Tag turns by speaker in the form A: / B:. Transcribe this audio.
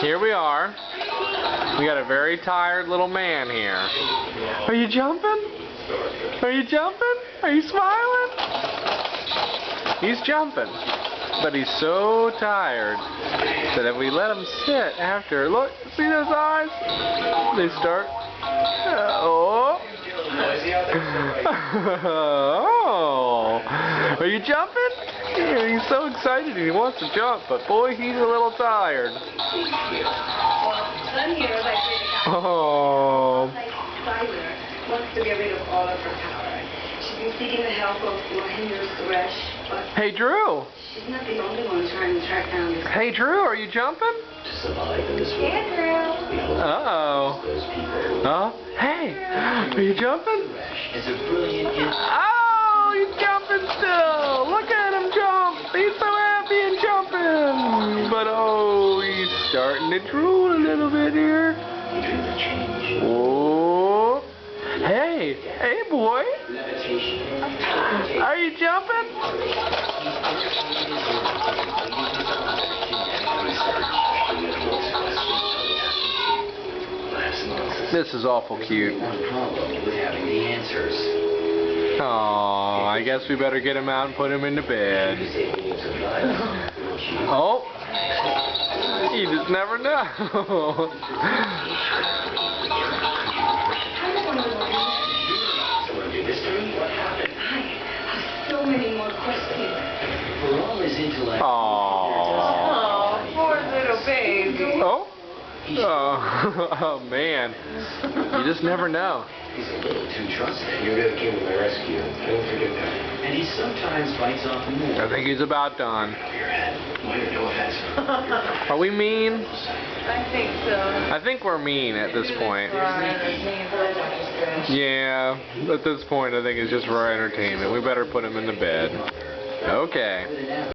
A: Here we are. We got a very tired little man here. Are you jumping? Are you jumping? Are you smiling? He's jumping. But he's so tired that if we let him sit after, look, see those eyes? They start. Oh. Oh. Are you jumping? Yeah, he's so excited and he wants to jump, but boy, he's a little tired. Oh.
B: Wants to get rid of all of her power. She's been seeking the help of Mahendra Suresh, but
A: Hey, Drew.
B: she's not the only one trying to track down this.
A: Hey, Drew, are you jumping?
B: Yeah, Drew.
A: Uh-oh. Huh? Hey, are you jumping? Oh, he's jumping still. Look at him jump. He's so happy and jumping. But oh, he's starting to drool a little bit here. Oh. Hey, hey boy. Are you jumping? This is awful cute. Oh, I guess we better get him out and put him into bed. Oh, you just never know.
B: So many more questions.
A: Oh,
B: poor little baby.
A: oh, oh, man, you just never know.
C: He's a little too trusting. You really came to my rescue. Don't forget that. And he sometimes bites off more.
A: I think he's about done.
C: Your head. Minor, no offense.
A: Are we mean?
B: I think so.
A: I think we're mean at this point. Yeah, at this point I think it's just for our entertainment. We better put him in the bed. Okay.